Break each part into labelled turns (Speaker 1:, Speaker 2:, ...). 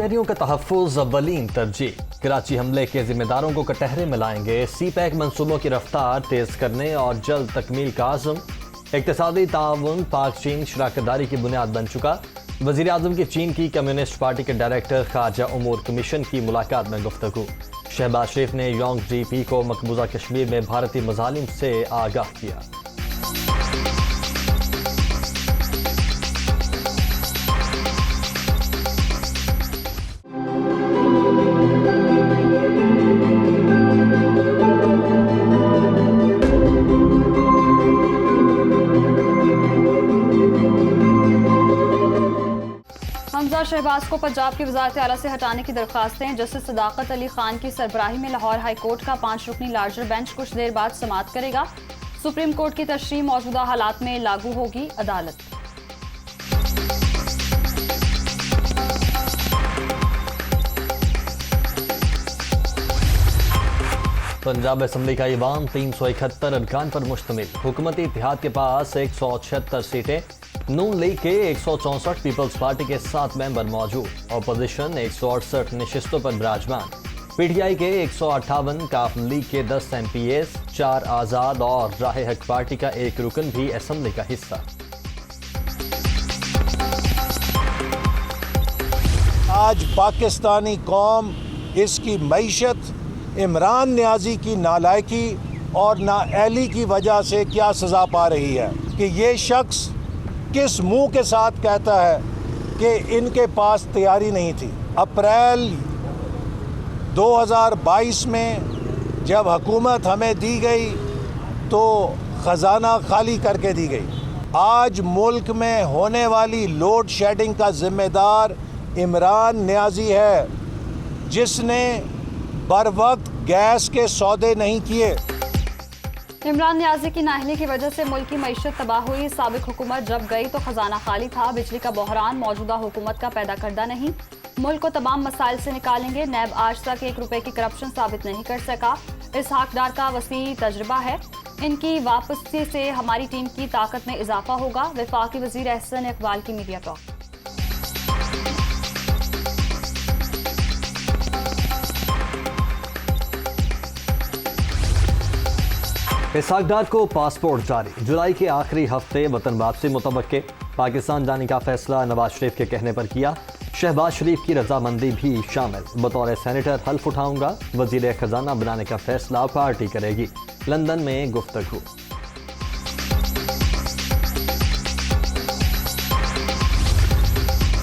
Speaker 1: शहरियों का तहफ़्फ़ुज़ अव्वलीन तरजीह। कराची हमले के जिम्मेदारों को कटहरे में लाएंगे। सी पैक मनसूबों की रफ्तार तेज करने और जल्द तकमील का आज़म। इक़्तिसादी ताउन पाक चीन शराकतदारी की बुनियाद बन चुका। वज़ीर आज़म की चीन की कम्युनिस्ट पार्टी के डायरेक्टर ख़ारजा उमूर कमीशन की मुलाकात में गुफ्तगू। शहबाज शरीफ ने योंग GP को मकबूजा कश्मीर में भारतीय मज़ालिम से आगाह किया।
Speaker 2: हमजा शहबाज को पंजाब की वज़ारत आला से हटाने की दरख्वास्तें। जस्टिस सदाकत अली खान की सरबराही में लाहौर हाई कोर्ट का 5 रुकनी लार्जर बेंच कुछ देर बाद समाअत करेगा। सुप्रीम कोर्ट की तशरीह मौजूदा हालात में लागू होगी। अदालत
Speaker 1: पंजाब असम्बली का ईवान 371 अरकान पर मुश्तमिल। हुकूमती इत्तेहाद के पास 176 सीटें। नून लीग के 164, पीपल्स पार्टी के 7 मेंबर मौजूद। अपोजिशन 168 नशिस्तों पर विराजमान। PTI के 158, काफ लीग के 10 MPs, 4 आज़ाद और राह हक पार्टी का 1 रुकन भी असम्बली का हिस्सा।
Speaker 3: आज पाकिस्तानी कौम, इसकी मईशत इमरान नियाज़ी की नालायकी और नाअहली की वजह से क्या सज़ा पा रही है कि ये शख्स किस मुंह के साथ कहता है कि इनके पास तैयारी नहीं थी। अप्रैल 2022 में जब हुकूमत हमें दी गई तो ख़जाना खाली करके दी गई। आज मुल्क में होने वाली लोड शेडिंग का ज़िम्मेदार इमरान नियाज़ी है, जिसने बर वक्त गैस के सौदे नहीं किए।
Speaker 2: इमरान नियाज़ी की नाअहली की वजह से मुल्क की मईशत तबाह हुई। साबिक हुकूमत जब गई तो खजाना खाली था। बिजली का बहरान मौजूदा हुकूमत का पैदा करदा नहीं। मुल्क को तमाम मसाइल से निकालेंगे। नैब आज तक 1 रुपए की करप्शन साबित नहीं कर सका। इसहाक डार का वसी तजर्बा है। इनकी वापसी से हमारी टीम की ताकत में इजाफा होगा। वफाकी वजीर एहसन इकबाल की मीडिया टॉक।
Speaker 1: इसहाक डार को पासपोर्ट जारी। जुलाई के आखिरी हफ्ते वतन वापसी मुतवक्के। पाकिस्तान जाने का फैसला नवाज शरीफ के कहने पर किया। शहबाज शरीफ की रजामंदी भी शामिल। बतौर सेनेटर हल्फ उठाऊंगा। वजीर खजाना बनाने का फैसला पार्टी करेगी। लंदन में गुफ्तगू।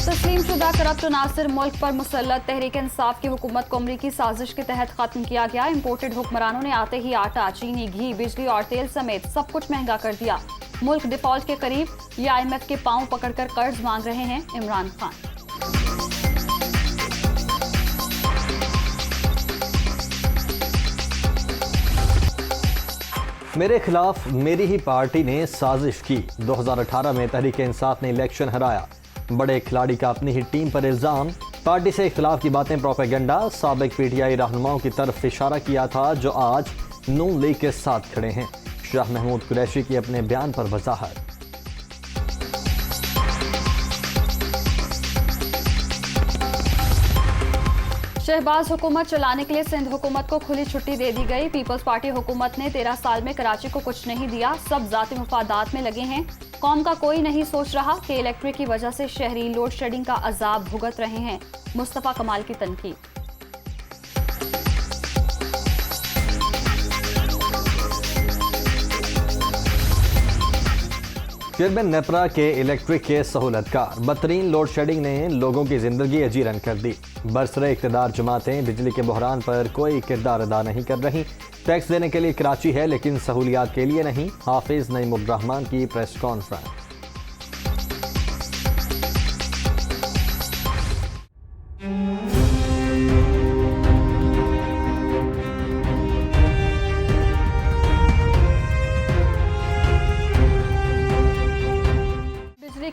Speaker 2: तस्लीमशुदा करप्ट अनासिर मुल्क पर मुसल्लत। तहरीक इंसाफ की हुकूमत को अमरीकी साजिश के तहत खत्म किया गया। इम्पोर्टेड हुक्मरानों ने आते ही आटा, चीनी, घी, बिजली और तेल समेत सब कुछ महंगा कर दिया। मुल्क डिफॉल्ट के करीब। ये IMF के पांव पकड़कर कर्ज मांग रहे हैं इमरान खान।
Speaker 1: मेरे खिलाफ मेरी ही पार्टी ने साजिश की। 2018 में तहरीक इंसाफ ने इलेक्शन हराया। बड़े खिलाड़ी का अपनी ही टीम पर इल्जाम। पार्टी से इख्तिलाफ की बातें प्रोपेगेंडा। साबिक PTI रहनुमाओं की तरफ इशारा किया था जो आज नून लीग के साथ खड़े हैं। शाह महमूद कुरैशी की अपने बयान पर वजाहत।
Speaker 2: शहबाज हुकूमत चलाने के लिए सिंध हुकूमत को खुली छुट्टी दे दी गई। पीपल्स पार्टी हुकूमत ने 13 साल में कराची को कुछ नहीं दिया। सब जाती मुफादात में लगे हैं। कौम का कोई नहीं सोच रहा कि इलेक्ट्रिक की वजह से शहरी लोड शेडिंग का अजाब भुगत रहे हैं। मुस्तफा कमाल की तनकीद।
Speaker 1: चेयरमैन नेपरा के इलेक्ट्रिक के सहूलतकार। बदतरीन लोड शेडिंग ने लोगों की जिंदगी अजीरन कर दी। बरसरे इक़्तिदार जमातें बिजली के बहरान पर कोई किरदार अदा नहीं कर रही। टैक्स देने के लिए कराची है लेकिन सहूलियात के लिए नहीं। हाफिज नईमुर रहमान की प्रेस कॉन्फ्रेंस।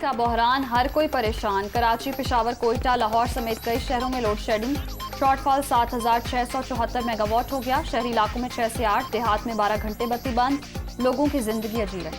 Speaker 2: का बहरान, हर कोई परेशान। कराची, पेशावर, कोयटा, लाहौर समेत कई शहरों में लोड शेडिंग। शॉर्टफॉल 7674 मेगावाट हो गया। शहरी इलाकों में 6 से 8, देहात में 12 घंटे बत्ती बंद। लोगों की जिंदगी अजीरन।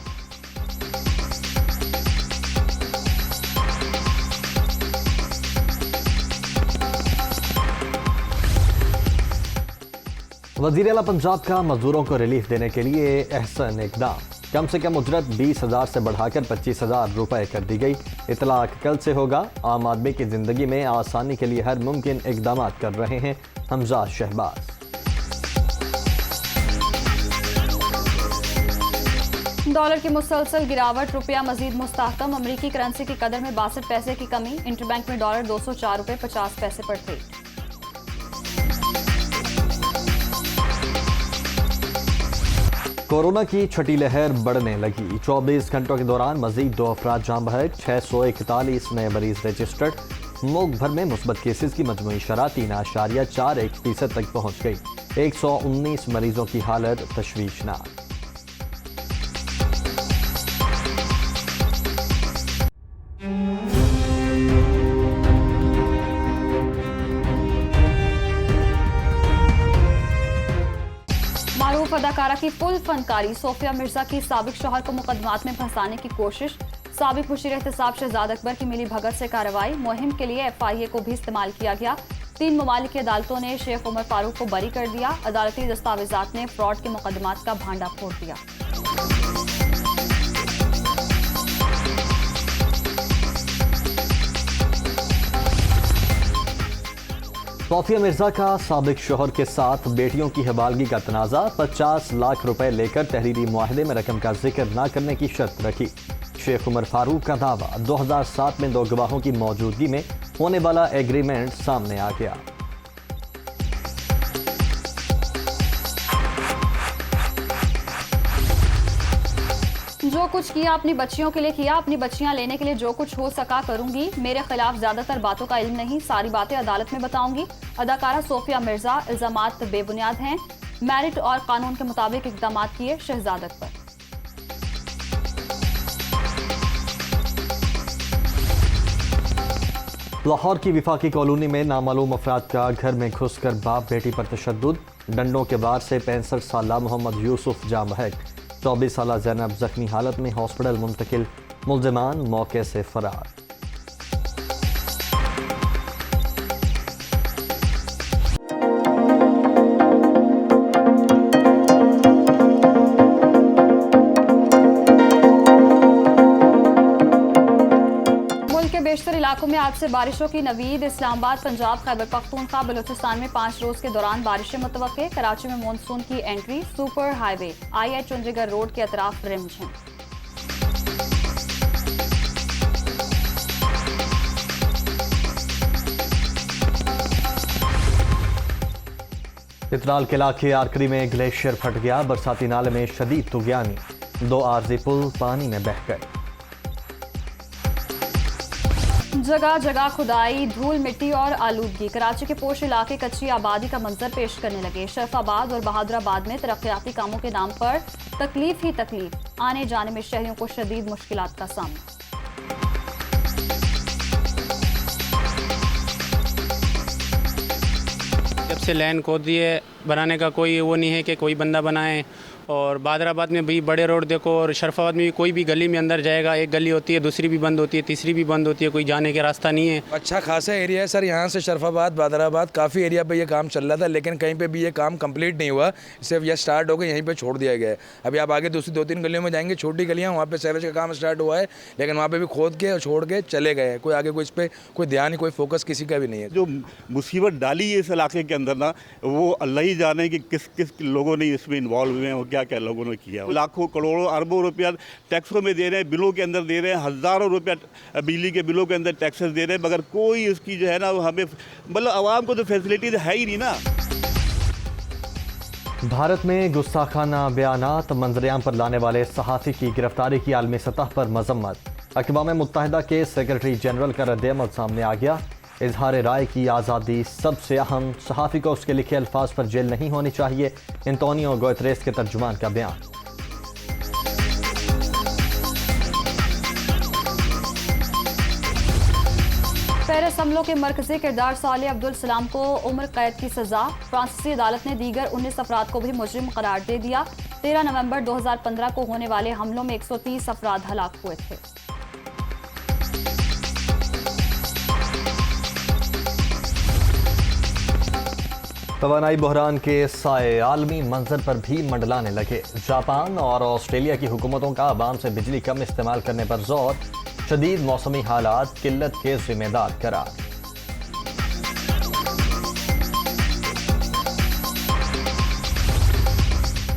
Speaker 1: वज़ीर आला पंजाब का मजदूरों को रिलीफ देने के लिए अहसन इकदाम। कम से कम उजरत 20,000 से बढ़ाकर 25,000 रुपए कर दी गई। इतलाक कल से होगा। आम आदमी की जिंदगी में आसानी के लिए हर मुमकिन इकदाम कर रहे हैं हमजा शहबाज।
Speaker 2: डॉलर की मुसलसल गिरावट, रुपया मजीद मुस्तहकम। अमरीकी करेंसी की कदर में 62 पैसे की कमी। इंटरबैंक में डॉलर 204 रुपए 50 पैसे पर थे।
Speaker 1: कोरोना की छठी लहर बढ़ने लगी। 24 घंटों के दौरान मजीद 2 अफराद जान बहक। 641 नए मरीज रजिस्टर्ड। मुल्क भर में मुस्बत केसेस की मजमूई शरह 3.41% तक पहुंच गई। 119 मरीजों की हालत तशवीशनाक।
Speaker 2: मारूफ अदाकारा की फुल फनकारी। सोफिया मिर्जा की साबिक शौहर को मुकदमात में फंसाने की कोशिश। साबिक मुशीर एहतसाब शहजाद अकबर की मिली भगत से कार्रवाई। मुहिम के लिए FIA को भी इस्तेमाल किया गया। 3 ममालिक की अदालतों ने शेख उमर फारूक को बरी कर दिया। अदालती दस्तावेजात ने फ्रॉड के मुकदमात का भांडा फोड़ दिया।
Speaker 1: सोफिया मिर्जा का साबिक शोहर के साथ बेटियों की हवालगी का तनाज़ा। 50 लाख रुपए लेकर तहरीरी मुआहदे में रकम का जिक्र न करने की शर्त रखी। शेख उमर फारूक का दावा, 2007 में 2 गवाहों की मौजूदगी में होने वाला एग्रीमेंट सामने आ गया।
Speaker 2: जो कुछ किया अपनी बच्चियों के लिए किया। अपनी बच्चियां लेने के लिए जो कुछ हो सका करूंगी। मेरे खिलाफ ज्यादातर बातों का इल्म नहीं, सारी बातें अदालत में बताऊंगी। अदाकारा सोफिया मिर्जा, इल्जामात बेबुनियाद हैं। मेरिट और कानून के मुताबिक इकदाम किए शहजाद अकबर।
Speaker 1: लाहौर की विफाकी कॉलोनी में नामालूम अफराद का घर में घुसकर बाप बेटी पर तशद्दुद। डंडों के वार से 65 साला मोहम्मद यूसुफ जाम बहक। 24 साला जैनब जख्मी हालत में हॉस्पिटल मुंतकिल। मुल्जिमान मौके से फरार।
Speaker 2: बेशतर इलाकों में आज से बारिशों की नवीद। इस्लामाबाद, पंजाब, खैबर पख्तूनख्वा, बलूचिस्तान में 5 रोज के दौरान बारिशें मुतवक्के। कराची में मानसून की entry. Super highway IH Chunjigarh road के अतराफ रिमझिम।
Speaker 1: चित्राल के इलाके आरकरी में ग्लेशियर फट गया। बरसाती नाले में शदीद तुगयानी। 2 आरजी पुल पानी में बह गए।
Speaker 2: जगह जगह खुदाई, धूल मिट्टी और आलूदगी। कराची के पोश इलाके कच्ची आबादी का मंजर पेश करने लगे। शरफाबाद और बहादुराबाद में तरक्याती कामों के नाम पर तकलीफ ही तकलीफ। आने जाने में शहरियों को शदीद मुश्किलात का सामना।
Speaker 4: जब से लैंड खोद दिए, बनाने का कोई वो नहीं है कि कोई बंदा बनाए। और बहादुराबाद में भी बड़े रोड देखो, और शरफाबाद में भी कोई भी गली में अंदर जाएगा, एक गली होती है, दूसरी भी बंद होती है, तीसरी भी बंद होती है, कोई जाने का रास्ता नहीं है।
Speaker 5: अच्छा खासा एरिया है सर, यहाँ से शरफाबाद, बहादुराबाद काफ़ी एरिया पे ये काम चल रहा था, लेकिन कहीं पे भी ये काम कंप्लीट नहीं हुआ। सिर्फ ये स्टार्ट हो गया, यहीं पे छोड़ दिया गया है। अभी आप आगे दूसरी 2-3 गलियों में जाएंगे, छोटी गलियाँ, वहाँ पे सीवेज का काम स्टार्ट हुआ है, लेकिन वहाँ पे भी खोद के और छोड़ के चले गए। कोई आगे कोई इस पर कोई ध्यान, कोई फोकस किसी का भी नहीं है।
Speaker 6: जो मुसीबत डाली है इस इलाके के अंदर ना, वो अल्लाह ही जाने कि किस किस लोगों ने इसमें इन्वॉल्व हुए हैं और क्या क्या लोगों ने किया। लाखों करोड़ों अरबों रुपया टैक्सों में दे रहे हैं, बिलों के अंदर दे रहे हैं, हज़ारों रुपया बिजली के बिलों के अंदर टैक्सेस दे रहे हैं, मगर कोई इसकी जो है ना हमें मतलब आवाम को तो फैसिलिटीज है ही नहीं ना।
Speaker 1: भारत में गुस्ताखाना बयानात मंजरेआम पर लाने वाले सहाफ़ी की गिरफ्तारी की आलमी सतह पर मजम्मत। अक़वाम मुत्तहिदा के सेक्रेटरी जनरल का रद्द-ए-अमल सामने आ गया। इजहार राय की आज़ादी सबसे अहम, सहाफ़ी को उसके लिखे अल्फाज पर जेल नहीं होनी चाहिए। एंटोनियो गुतेरेस के तर्जुमान का बयान।
Speaker 2: पेरिस हमलों के मरकजी किरदार साले अब्दुल सलाम को उम्र कैद की सजा। फ्रांसीसी अदालत ने दीगर 19 अफराद को भी मुजरिम करार दे दिया। 13 नवंबर 2015 को होने वाले हमलों में 130 अफराद हलाक हुए थे।
Speaker 1: तवानाई बहरान के साए आलमी मंजर पर भी मंडलाने लगे। जापान और ऑस्ट्रेलिया की हुकूमतों का आवाम से बिजली कम इस्तेमाल करने पर जोर, शदीद मौसमी हालात किल्लत के जिम्मेदार करार।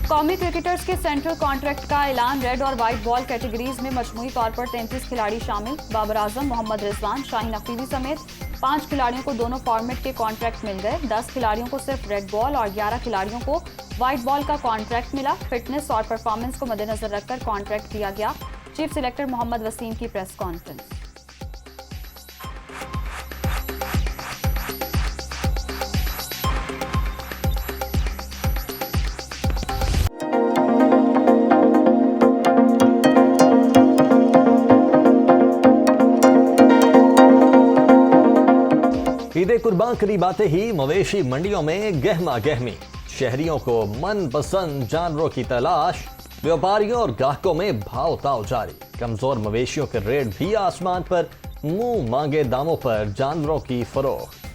Speaker 2: कौमी क्रिकेटर्स के सेंट्रल कॉन्ट्रैक्ट का ऐलान। रेड और व्हाइट बॉल कैटेगरीज में मजमूई तौर पर 33 खिलाड़ी शामिल। बाबर आजम, मोहम्मद रिजवान, शाहीन अफरीदी समेत 5 खिलाड़ियों को दोनों फॉर्मेट के कॉन्ट्रैक्ट मिल गए। 10 खिलाड़ियों को सिर्फ रेड बॉल और 11 खिलाड़ियों को व्हाइट बॉल का कॉन्ट्रैक्ट मिला। फिटनेस और परफॉर्मेंस को मद्देनजर रखकर कॉन्ट्रैक्ट दिया गया। चीफ सिलेक्टर मोहम्मद वसीम की प्रेस कॉन्फ्रेंस।
Speaker 1: ईद कुर्बान करीब आते ही मवेशी मंडियों में गहमा गहमी। शहरियों को मनपसंद जानवरों की तलाश, व्यापारियों और ग्राहकों में भाव ताव जारी। कमजोर मवेशियों के रेट भी आसमान पर, मुंह मांगे दामों पर जानवरों की फरोख्त।